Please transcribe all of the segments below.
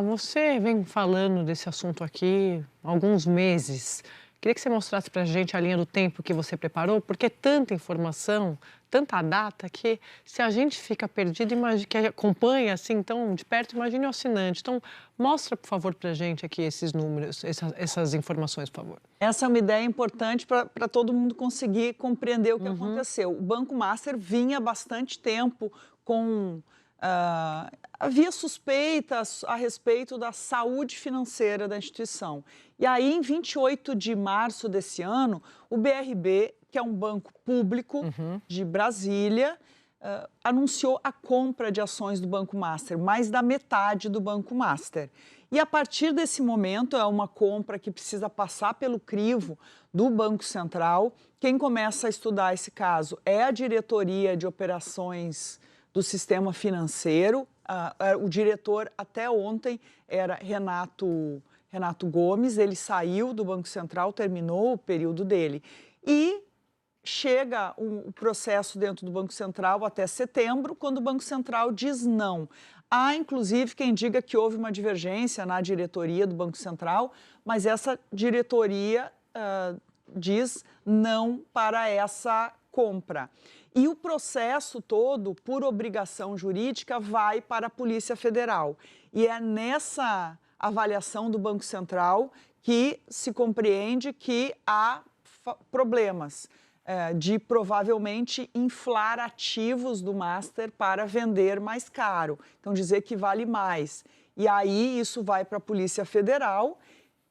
Você vem falando desse assunto aqui há alguns meses. Queria que você mostrasse para a gente a linha do tempo que você preparou, porque é tanta informação, tanta data, que se a gente fica perdido, que acompanha assim tão de perto, imagine o assinante. Então, mostra, por favor, para a gente aqui esses números, essas informações, por favor. Essa é uma ideia importante para todo mundo conseguir compreender o que aconteceu. O Banco Master vinha há bastante tempo com... havia suspeitas a respeito da saúde financeira da instituição. E aí, em 28 de março desse ano, o BRB, que é um banco público de Brasília, anunciou a compra de ações do Banco Master, mais da metade do Banco Master. E a partir desse momento, é uma compra que precisa passar pelo crivo do Banco Central. Quem começa a estudar esse caso é a diretoria de operações do sistema financeiro. O diretor até ontem era Renato Gomes, ele saiu do Banco Central, terminou o período dele. E chega o processo dentro do Banco Central até setembro, quando o Banco Central diz não. Há, inclusive, quem diga que houve uma divergência na diretoria do Banco Central, mas essa diretoria diz não para essa compra. E o processo todo, por obrigação jurídica, vai para a Polícia Federal. E é nessa avaliação do Banco Central que se compreende que há problemas de provavelmente inflar ativos do Master para vender mais caro. Então, dizer que vale mais. E aí isso vai para a Polícia Federal,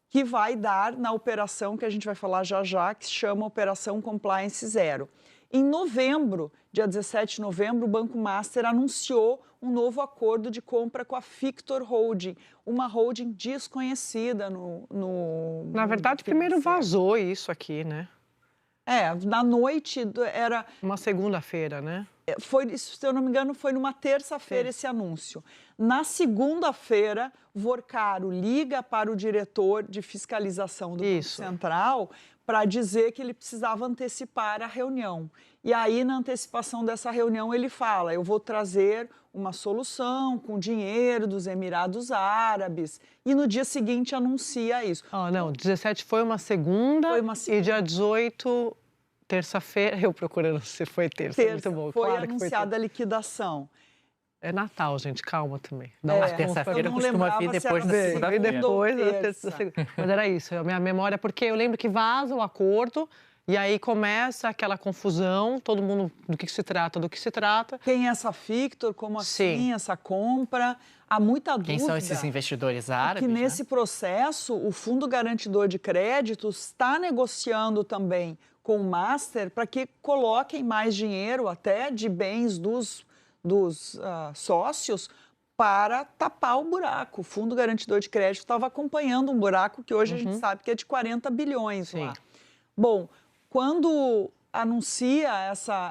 que vai dar na operação que a gente vai falar já já, que se chama Operação Compliance Zero. Em novembro, dia 17 de novembro, o Banco Master anunciou um novo acordo de compra com a Fictor Holding, uma holding desconhecida Na verdade, primeiro vazou isso aqui, né? Na noite era... Uma segunda-feira, né? Se eu não me engano, foi numa terça-feira esse anúncio. Na segunda-feira, Vorcaro liga para o diretor de fiscalização do Banco Central para dizer que ele precisava antecipar a reunião. E aí, na antecipação dessa reunião, ele fala, eu vou trazer uma solução com dinheiro dos Emirados Árabes. E no dia seguinte anuncia isso. Não, 17 foi uma segunda, e dia 18... Terça-feira, eu procurando se foi terça, muito bom. Foi claro anunciada a liquidação. É Natal, gente, calma também. A terça-feira costuma vir depois da segunda-feira. Depois da segunda. Mas era isso, a minha memória, porque eu lembro que vaza o acordo e aí começa aquela confusão, todo mundo do que se trata, Quem é essa Fictor, como assim, essa compra? Há muita dúvida. Quem são esses investidores árabes? Que nesse processo, o Fundo Garantidor de Créditos está negociando também com o Master para que coloquem mais dinheiro até de bens dos sócios para tapar o buraco. O Fundo Garantidor de Crédito estava acompanhando um buraco que hoje a gente sabe que é de 40 bilhões lá. Bom, quando anuncia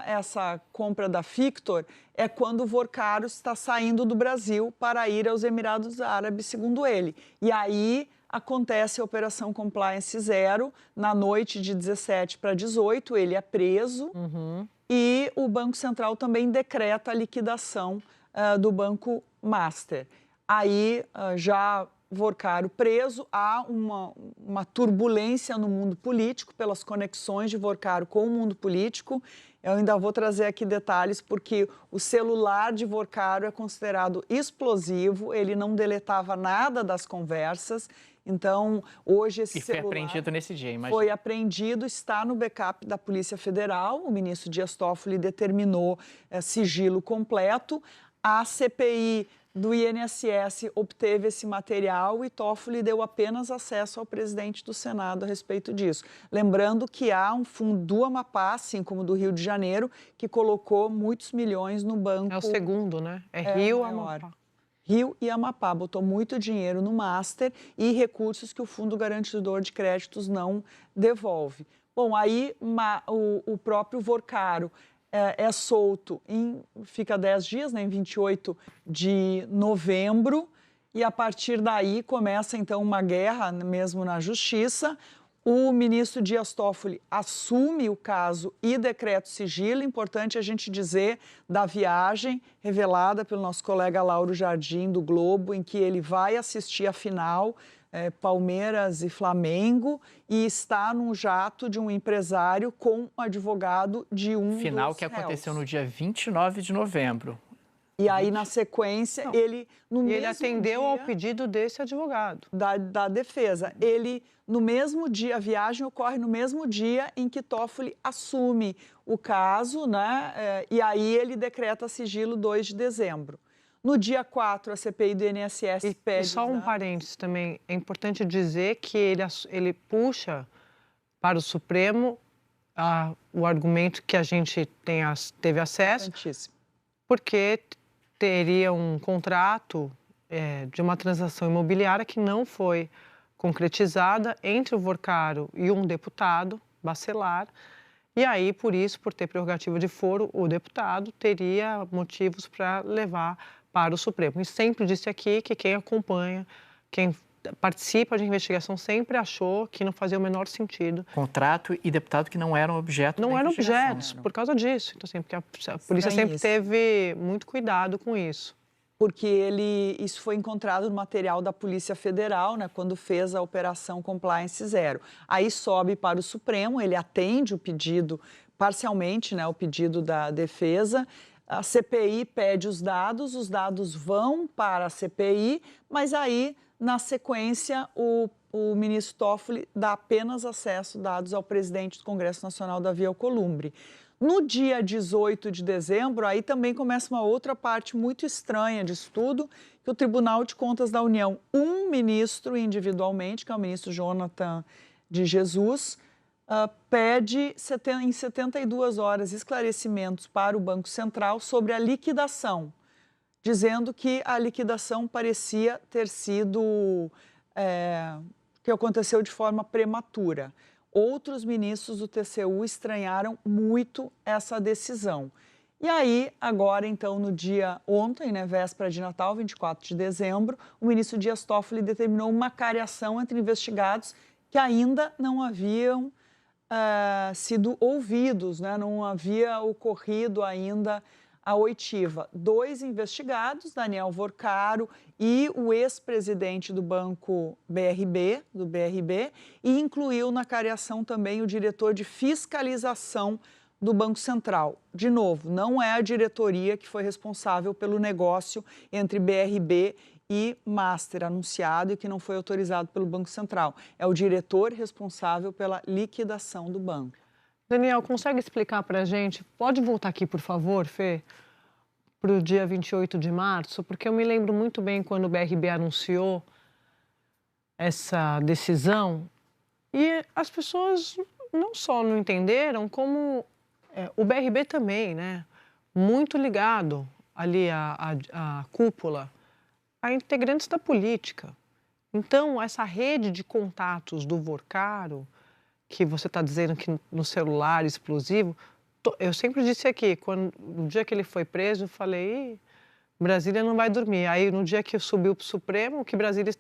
essa compra da Fictor, é quando o Vorcaro está saindo do Brasil para ir aos Emirados Árabes, segundo ele. E aí acontece a Operação Compliance Zero, na noite de 17 para 18, ele é preso e o Banco Central também decreta a liquidação do Banco Master. Aí, já Vorcaro preso, há uma turbulência no mundo político pelas conexões de Vorcaro com o mundo político. Eu ainda vou trazer aqui detalhes porque o celular de Vorcaro é considerado explosivo, ele não deletava nada das conversas. Então, hoje esse celular... foi apreendido nesse dia, imagina. Foi apreendido, está no backup da Polícia Federal. O ministro Dias Toffoli determinou sigilo completo. A CPI do INSS obteve esse material e Toffoli deu apenas acesso ao presidente do Senado a respeito disso. Lembrando que há um fundo do Amapá, assim como do Rio de Janeiro, que colocou muitos milhões no banco. É o segundo, né? Rio, Amapá. Rio e Amapá botou muito dinheiro no Master e recursos que o Fundo Garantidor de Créditos não devolve. Bom, aí o próprio Vorcaro é solto, fica 10 dias, né, em 28 de novembro, e a partir daí começa então uma guerra mesmo na Justiça. O ministro Dias Toffoli assume o caso e decreta o sigilo. Importante a gente dizer da viagem revelada pelo nosso colega Lauro Jardim, do Globo, em que ele vai assistir a final Palmeiras e Flamengo e está num jato de um empresário com um advogado de um final dos que réus. aconteceu no dia 29 de novembro. E aí, na sequência, Não. ele... E ele atendeu ao pedido desse advogado. Da defesa. Ele, no mesmo dia, a viagem ocorre no mesmo dia em que Toffoli assume o caso, né? E aí ele decreta sigilo 2 de dezembro. No dia 4, a CPI do INSS pede... E só um parênteses também, é importante dizer que ele puxa para o Supremo o argumento que a gente teve acesso, porque teria um contrato de uma transação imobiliária que não foi concretizada entre o Vorcaro e um deputado, Bacelar, e aí, por isso, por ter prerrogativa de foro, o deputado teria motivos para levar para o Supremo. E sempre disse aqui que quem acompanha, quem participa de investigação sempre achou que não fazia o menor sentido. Contrato e deputado que não eram objeto da investigação. Não eram objetos, por causa disso. Então, assim, porque a polícia sempre teve muito cuidado com isso. Porque isso foi encontrado no material da Polícia Federal, né, quando fez a Operação Compliance Zero. Aí sobe para o Supremo, ele atende o pedido, parcialmente, né, o pedido da defesa. A CPI pede os dados vão para a CPI, mas aí, na sequência, o ministro Toffoli dá apenas acesso dados ao presidente do Congresso Nacional, Davi Alcolumbre. No dia 18 de dezembro, aí também começa uma outra parte muito estranha disso tudo, que o Tribunal de Contas da União, um ministro individualmente, que é o ministro Jonathan de Jesus, pede em 72 horas esclarecimentos para o Banco Central sobre a liquidação, dizendo que a liquidação parecia ter sido, que aconteceu de forma prematura. Outros ministros do TCU estranharam muito essa decisão. E aí, agora, então, ontem, né, véspera de Natal, 24 de dezembro, o ministro Dias Toffoli determinou uma cariação entre investigados que ainda não haviam sido ouvidos, né, não havia ocorrido ainda a oitiva. 2 investigados, Daniel Vorcaro e o ex-presidente do banco do BRB, e incluiu na cariação também o diretor de fiscalização do Banco Central. De novo, não é a diretoria que foi responsável pelo negócio entre BRB e Master, anunciado e que não foi autorizado pelo Banco Central. É o diretor responsável pela liquidação do banco. Daniel, consegue explicar para a gente? Pode voltar aqui, por favor, Fê, para o dia 28 de março, porque eu me lembro muito bem quando o BRB anunciou essa decisão e as pessoas não só não entenderam, como o BRB também, né? Muito ligado ali à cúpula, a integrantes da política. Então, essa rede de contatos do Vorcaro, que você está dizendo que no celular explosivo, eu sempre disse aqui, no dia que ele foi preso, eu falei, Brasília não vai dormir. Aí, no dia que subiu para o Supremo, que Brasília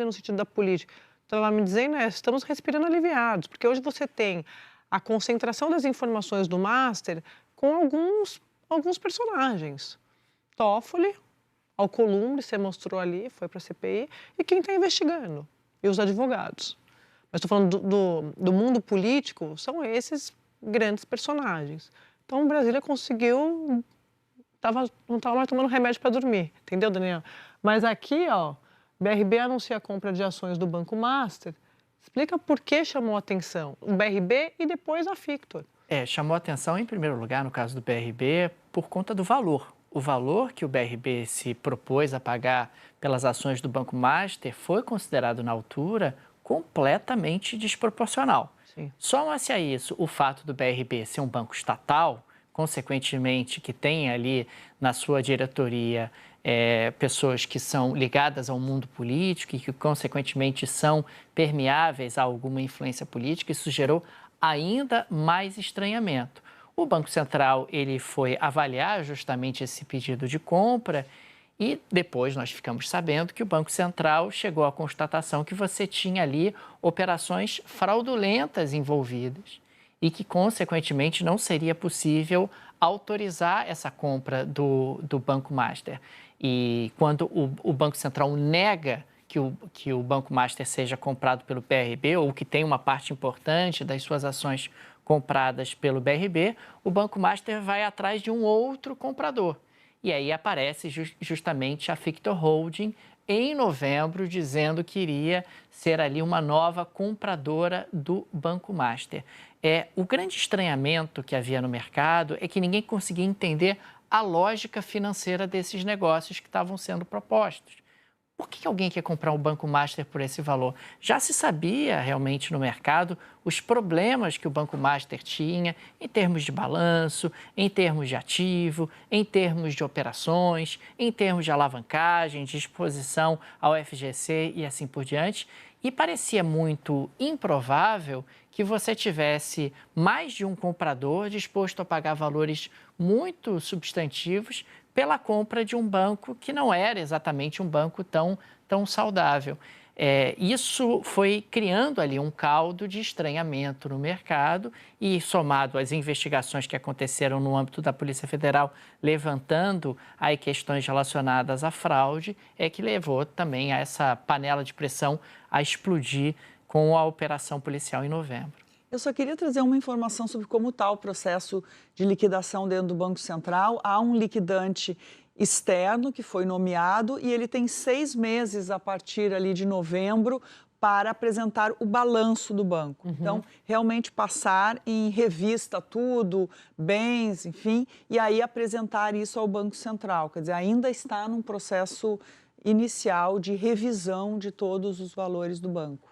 no sentido da política, estava me dizendo, estamos respirando aliviados, porque hoje você tem a concentração das informações do Master com alguns personagens. Toffoli, Alcolumbre, você mostrou ali, foi para a CPI, e quem está investigando, e os advogados. Mas estou falando do mundo político, são esses grandes personagens. Então, Brasília conseguiu, não estava mais tomando remédio para dormir, entendeu, Daniel? Mas aqui, BRB anuncia a compra de ações do Banco Master. Explica por que chamou a atenção o BRB e depois a Fictor. Chamou a atenção, em primeiro lugar, no caso do BRB, por conta do valor. O valor que o BRB se propôs a pagar pelas ações do Banco Master foi considerado, na altura, completamente desproporcional. Sim. Soma-se a isso o fato do BRB ser um banco estatal, consequentemente que tem ali na sua diretoria pessoas que são ligadas ao mundo político e que, consequentemente, são permeáveis a alguma influência política. Isso gerou ainda mais estranhamento. O Banco Central ele foi avaliar justamente esse pedido de compra E depois nós ficamos sabendo que o Banco Central chegou à constatação que você tinha ali operações fraudulentas envolvidas e que, consequentemente, não seria possível autorizar essa compra do Banco Master. E quando o Banco Central nega que o Banco Master seja comprado pelo BRB ou que tem uma parte importante das suas ações compradas pelo BRB, o Banco Master vai atrás de um outro comprador. E aí aparece justamente a Victor Holding em novembro, dizendo que iria ser ali uma nova compradora do Banco Master. O grande estranhamento que havia no mercado é que ninguém conseguia entender a lógica financeira desses negócios que estavam sendo propostos. Por que alguém quer comprar um Banco Master por esse valor? Já se sabia realmente no mercado os problemas que o Banco Master tinha em termos de balanço, em termos de ativo, em termos de operações, em termos de alavancagem, de exposição ao FGC e assim por diante. E parecia muito improvável que você tivesse mais de um comprador disposto a pagar valores muito substantivos pela compra de um banco que não era exatamente um banco tão saudável. Isso foi criando ali um caldo de estranhamento no mercado e, somado às investigações que aconteceram no âmbito da Polícia Federal, levantando aí questões relacionadas à fraude, que levou também a essa panela de pressão a explodir com a operação policial em novembro. Eu só queria trazer uma informação sobre como está o processo de liquidação dentro do Banco Central. Há um liquidante externo que foi nomeado e ele tem 6 meses a partir ali de novembro para apresentar o balanço do banco. Então, realmente passar em revista tudo, bens, enfim, e aí apresentar isso ao Banco Central. Quer dizer, ainda está num processo inicial de revisão de todos os valores do banco.